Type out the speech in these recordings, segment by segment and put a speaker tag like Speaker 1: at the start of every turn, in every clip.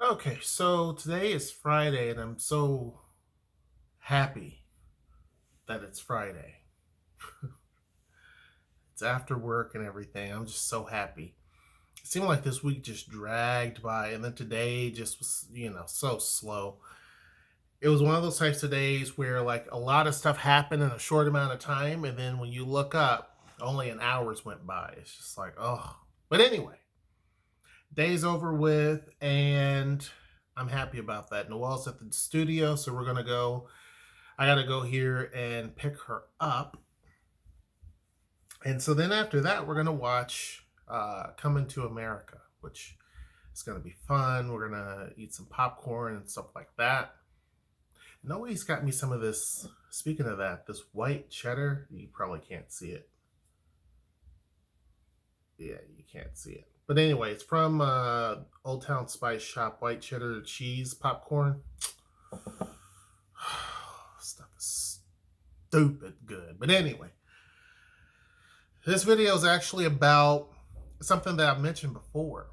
Speaker 1: Okay, so today is Friday, and I'm so happy that it's Friday. It's after work and everything. I'm just so happy. It seemed like this week just dragged by, and then today just was, so slow. It was one of those types of days where, like, a lot of stuff happened in a short amount of time, and then when you look up, only an hours went by. It's just like, oh. But anyway, day's over with, and I'm happy about that. Noelle's at the studio, so we're gonna go. I got to go here and pick her up. And so then after that, we're going to watch Coming to America, which is going to be fun. We're going to eat some popcorn and stuff like that. Nobody's got me some of this. Speaking of that, this white cheddar, you probably can't see it. Yeah, you can't see it. But anyway, it's from Old Town Spice Shop, white cheddar cheese popcorn. Stuff is stupid good. But anyway, this video is actually about something that I've mentioned before.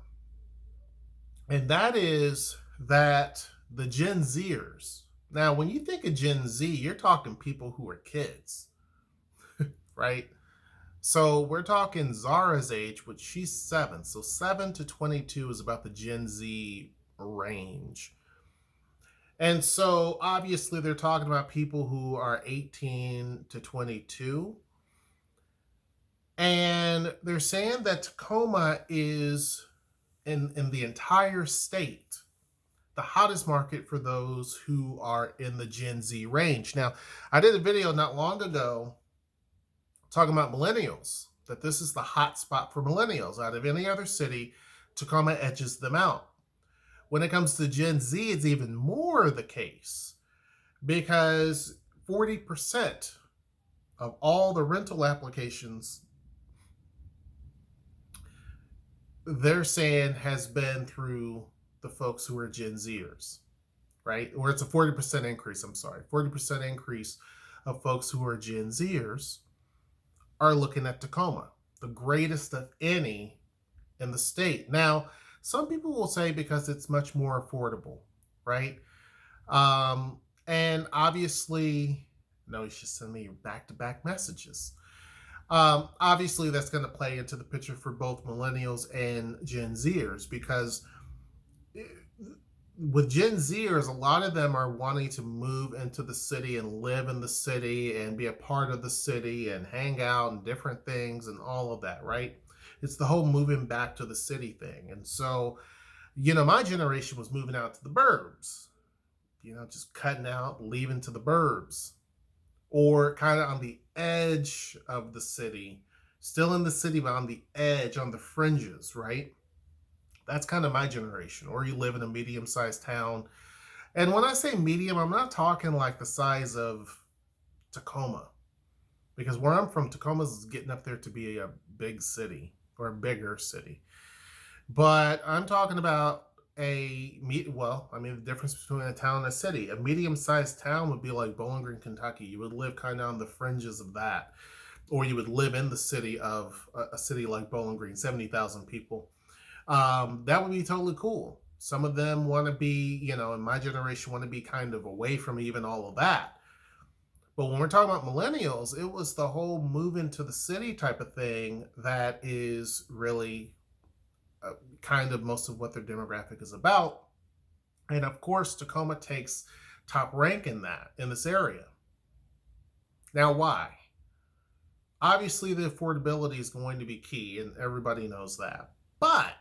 Speaker 1: And that is that the Gen Zers. Now, when you think of Gen Z, you're talking people who are kids, right? So we're talking Zara's age, which she's 7. So 7 to 22 is about the Gen Z range. And so obviously they're talking about people who are 18 to 22. And they're saying that Tacoma is in the entire state the hottest market for those who are in the Gen Z range. Now, I did a video not long ago talking about millennials, that this is the hot spot for millennials. Out of any other city, Tacoma edges them out. When it comes to Gen Z, it's even more the case because 40% of all the rental applications they're saying has been through the folks who are Gen Zers, right? Or it's a 40% increase, 40% increase of folks who are Gen Zers are looking at Tacoma, the greatest of any in the state. Now, some people will say because it's much more affordable, right? And obviously, no, you should send me back-to-back messages. Obviously, that's going to play into the picture for both millennials and Gen Zers because with Gen Zers, a lot of them are wanting to move into the city and live in the city and be a part of the city and hang out and different things and all of that, right? It's the whole moving back to the city thing. And so, my generation was moving out to the burbs, just cutting out, leaving to the burbs, or kind of on the edge of the city, still in the city, but on the edge, on the fringes, right? That's kind of my generation. Or you live in a medium-sized town. And when I say medium, I'm not talking like the size of Tacoma. Because where I'm from, Tacoma is getting up there to be a big city or a bigger city. But I'm talking about the difference between a town and a city. A medium-sized town would be like Bowling Green, Kentucky. You would live kind of on the fringes of that. Or you would live in the city of a city like Bowling Green, 70,000 people. That would be totally cool. Some of them want to be, in my generation, want to be kind of away from even all of that. But when we're talking about millennials, it was the whole move into the city type of thing that is really kind of most of what their demographic is about. And of course, Tacoma takes top rank in this area. Now, why? Obviously, the affordability is going to be key, and everybody knows that. But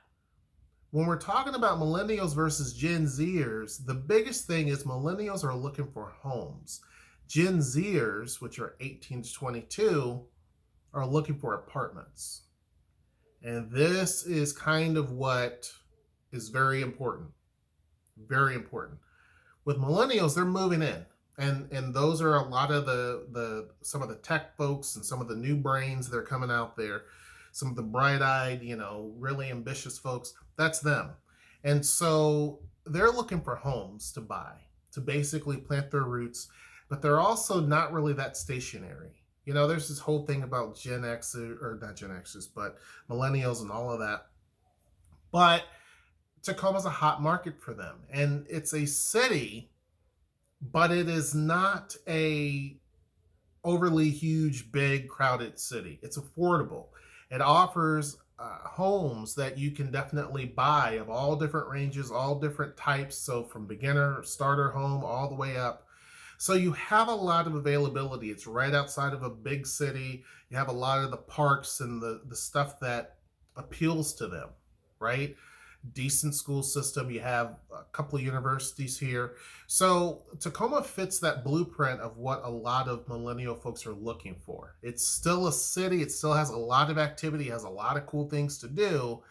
Speaker 1: when we're talking about millennials versus Gen Zers, the biggest thing is millennials are looking for homes. Gen Zers, which are 18 to 22, are looking for apartments. And this is kind of what is very important. Very important. With millennials, they're moving in. And those are a lot of some of the tech folks and some of the new brains that are coming out there. Some of the bright-eyed, really ambitious folks, that's them. And so they're looking for homes to buy, to basically plant their roots, but they're also not really that stationary. There's this whole thing about Gen X, or not Gen Xers, but millennials and all of that. But Tacoma's a hot market for them. And it's a city, but it is not a overly huge, big, crowded city. It's affordable. It offers homes that you can definitely buy of all different ranges, all different types. So from beginner, starter home, all the way up. So you have a lot of availability. It's right outside of a big city. You have a lot of the parks and the stuff that appeals to them, right? Decent school system. You have a couple of universities here. So Tacoma fits that blueprint of what a lot of millennial folks are looking for. It's still a city. It still has a lot of activity, has a lot of cool things to do,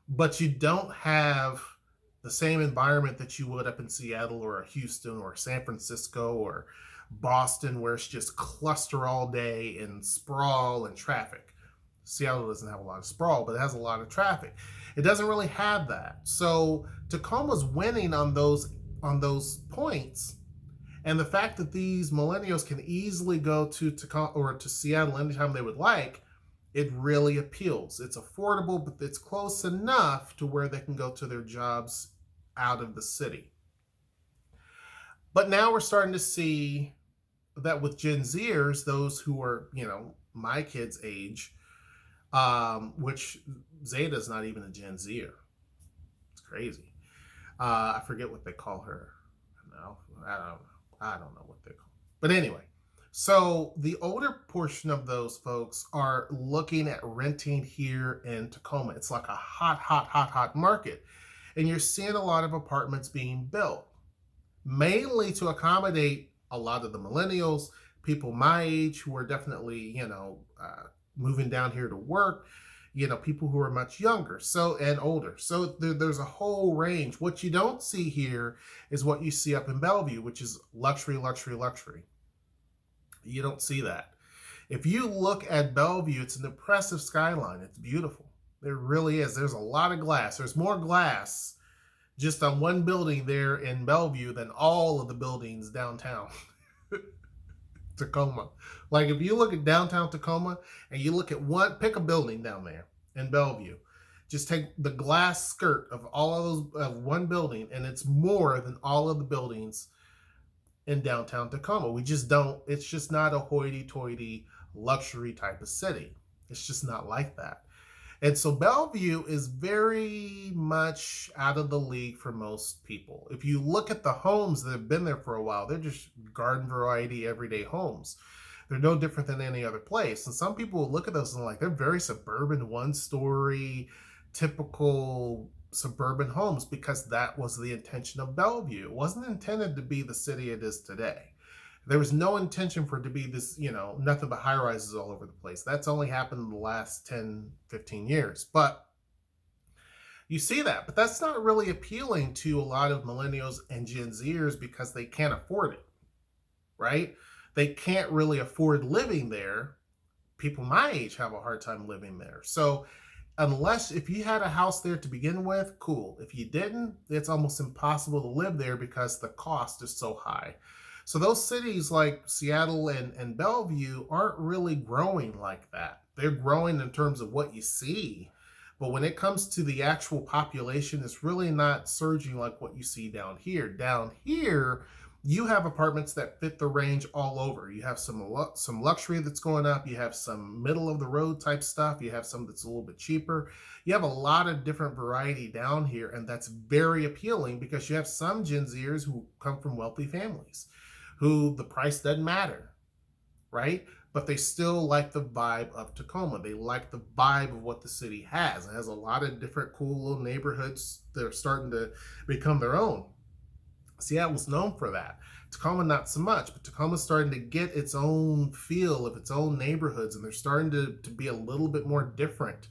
Speaker 1: but you don't have the same environment that you would up in Seattle or Houston or San Francisco or Boston, where it's just cluster all day and sprawl and traffic. Seattle doesn't have a lot of sprawl, but it has a lot of traffic. It doesn't really have that. So Tacoma's winning on those points. And the fact that these millennials can easily go to Tacoma or to Seattle anytime they would like, it really appeals. It's affordable, but it's close enough to where they can go to their jobs out of the city. But now we're starting to see that with Gen Zers, those who are, my kids' age, which Zeta's not even a Gen Zer. It's crazy. I forget what they call her. No, I don't know what they call her. But anyway, so the older portion of those folks are looking at renting here in Tacoma. It's like a hot market. And you're seeing a lot of apartments being built, mainly to accommodate a lot of the millennials, people my age who are definitely, moving down here to work, people who are much younger and older. So there's a whole range. What you don't see here is what you see up in Bellevue, which is luxury. You don't see that. If you look at Bellevue, it's an impressive skyline. It's beautiful. There really is. There's a lot of glass. There's more glass just on one building there in Bellevue than all of the buildings downtown Tacoma. Like if you look at downtown Tacoma and you look at pick a building down there in Bellevue, just take the glass skirt of all of those of one building, and it's more than all of the buildings in downtown Tacoma. It's just not a hoity-toity luxury type of city. It's just not like that. And so Bellevue is very much out of the league for most people. If you look at the homes that have been there for a while, they're just garden variety everyday homes. They're no different than any other place. And some people will look at those and they're very suburban, one-story, typical suburban homes, because that was the intention of Bellevue. It wasn't intended to be the city it is today. There was no intention for it to be this, nothing but high rises all over the place. That's only happened in the last 10, 15 years. But you see that. But that's not really appealing to a lot of millennials and Gen Zers because they can't afford it, right? They can't really afford living there. People my age have a hard time living there. So if you had a house there to begin with, cool. If you didn't, it's almost impossible to live there because the cost is so high. So those cities like Seattle and Bellevue aren't really growing like that. They're growing in terms of what you see. But when it comes to the actual population, it's really not surging like what you see down here. Down here, you have apartments that fit the range all over. You have some luxury that's going up. You have some middle of the road type stuff. You have some that's a little bit cheaper. You have a lot of different variety down here, and that's very appealing because you have some Gen Zers who come from wealthy families, who the price doesn't matter, right? But they still like the vibe of Tacoma. They like the vibe of what the city has. It has a lot of different cool little neighborhoods that are starting to become their own. Seattle's known for that. Tacoma, not so much, but Tacoma's starting to get its own feel of its own neighborhoods, and they're starting to be a little bit more different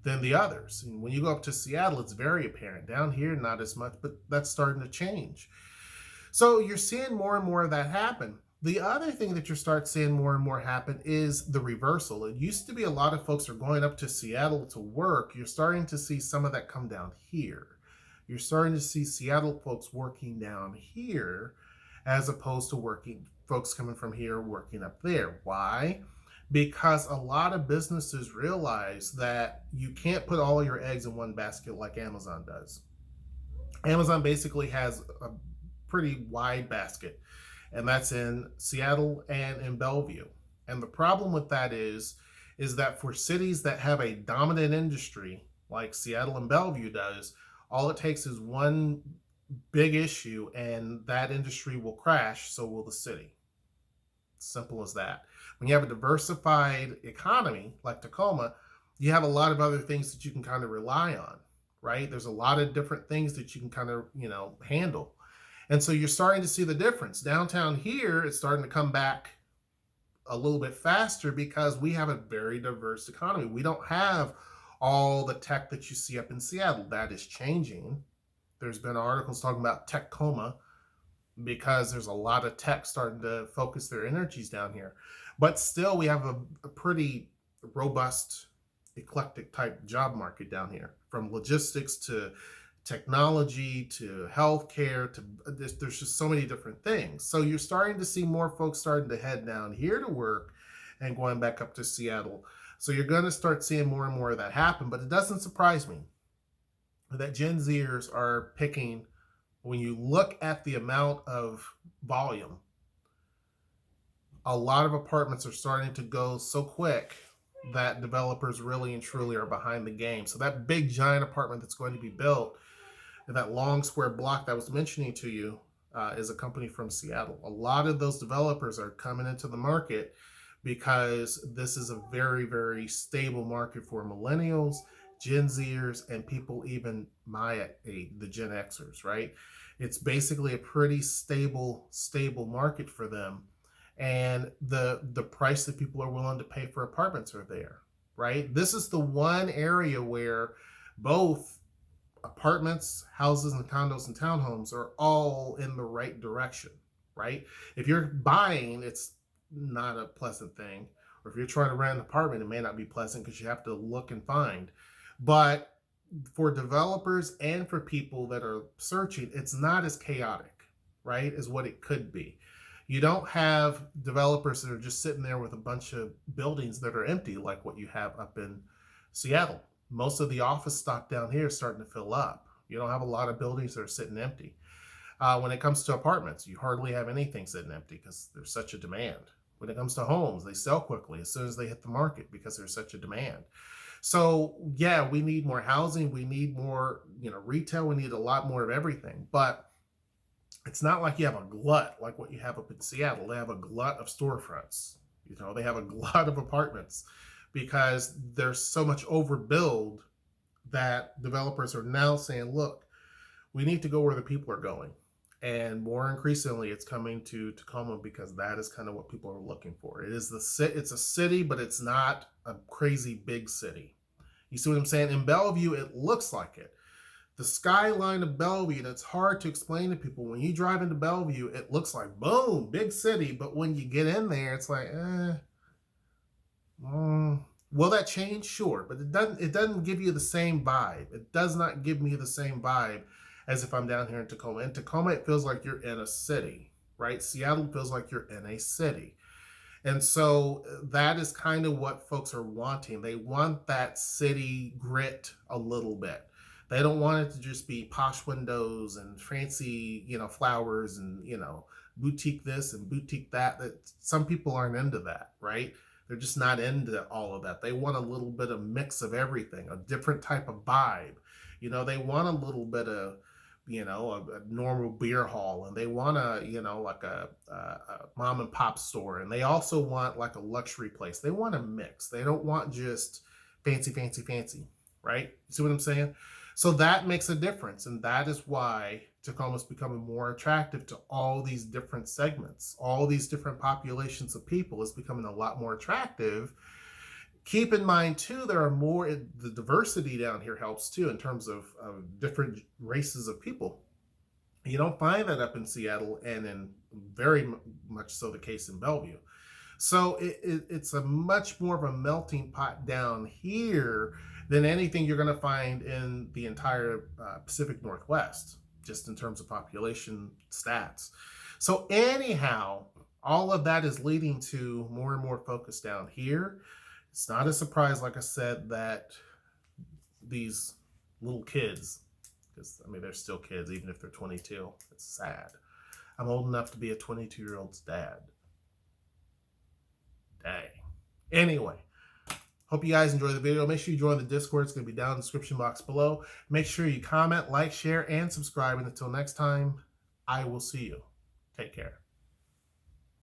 Speaker 1: than the others. And when you go up to Seattle, it's very apparent. Down here, not as much, but that's starting to change. So you're seeing more and more of that happen. The other thing that you start seeing more and more happen is the reversal. It used to be a lot of folks are going up to Seattle to work. You're starting to see some of that come down here. You're starting to see Seattle folks working down here as opposed to folks coming from here working up there. Why? Because a lot of businesses realize that you can't put all your eggs in one basket like Amazon does. Amazon basically has a pretty wide basket, and that's in Seattle and in Bellevue. And the problem with that is that for cities that have a dominant industry like Seattle and Bellevue does, all it takes is one big issue and that industry will crash, so will the city. Simple as that. When you have a diversified economy like Tacoma, you have a lot of other things that you can kind of rely on, right? There's a lot of different things that you can kind of, handle. And so you're starting to see the difference. Downtown here, it's starting to come back a little bit faster because we have a very diverse economy. We don't have all the tech that you see up in Seattle. That is changing. There's been articles talking about Tacoma because there's a lot of tech starting to focus their energies down here. But still, we have a pretty robust, eclectic type job market down here, from logistics to technology to healthcare to there's just so many different things. So you're starting to see more folks starting to head down here to work and going back up to Seattle. So you're going to start seeing more and more of that happen. But it doesn't surprise me that Gen Zers are picking, when you look at the amount of volume, a lot of apartments are starting to go so quick that developers really and truly are behind the game. So that big giant apartment that's going to be built, that long square block that I was mentioning to you, is a company from Seattle. A lot of those developers are coming into the market because this is a very, very stable market for millennials, Gen Zers, and people even my age, the Gen Xers, right? It's basically a pretty stable market for them. And the price that people are willing to pay for apartments are there, right? This is the one area where both apartments, houses, and condos and townhomes are all in the right direction, right? If you're buying, it's not a pleasant thing. Or if you're trying to rent an apartment, it may not be pleasant because you have to look and find. But for developers and for people that are searching, it's not as chaotic, right, as what it could be. You don't have developers that are just sitting there with a bunch of buildings that are empty like what you have up in Seattle. Most of the office stock down here is starting to fill up. You don't have a lot of buildings that are sitting empty. When it comes to apartments, you hardly have anything sitting empty because there's such a demand. When it comes to homes, they sell quickly as soon as they hit the market because there's such a demand. So yeah, we need more housing. We need more, retail. We need a lot more of everything. But it's not like you have a glut like what you have up in Seattle. They have a glut of storefronts. They have a glut of apartments because there's so much overbuild that developers are now saying, look, we need to go where the people are going. And more increasingly, it's coming to Tacoma because that is kind of what people are looking for. It's a city, but it's not a crazy big city. You see what I'm saying? In Bellevue, it looks like it. The skyline of Bellevue, that's hard to explain to people. When you drive into Bellevue, it looks like, boom, big city. But when you get in there, it's like, will that change? Sure. But it doesn't give you the same vibe. It does not give me the same vibe as if I'm down here in Tacoma. In Tacoma, it feels like you're in a city, right? Seattle feels like you're in a city. And so that is kind of what folks are wanting. They want that city grit a little bit. They don't want it to just be posh windows and fancy, flowers and, boutique this and boutique that. That some people aren't into that, right? They're just not into all of that. They want a little bit of mix of everything, a different type of vibe. They want a little bit of, a normal beer hall, and they want like a mom and pop store, and they also want like a luxury place. They want a mix. They don't want just fancy, right? You see what I'm saying? So that makes a difference, and that is why Tacoma's becoming more attractive to all these different segments. All these different populations of people is becoming a lot more attractive. Keep in mind, too, the diversity down here helps, too, in terms of different races of people. You don't find that up in Seattle, and in very much so the case in Bellevue. So it's a much more of a melting pot down here than anything you're going to find in the entire Pacific Northwest, just in terms of population stats. So anyhow, all of that is leading to more and more focus down here. It's not a surprise, like I said, that these little kids, because, I mean, they're still kids, even if they're 22. It's sad. I'm old enough to be a 22-year-old's dad. Dang. Anyway, hope you guys enjoy the video. Make sure you join the Discord. It's going to be down in the description box below. Make sure you comment, like, share, and subscribe. And until next time, I will see you. Take care.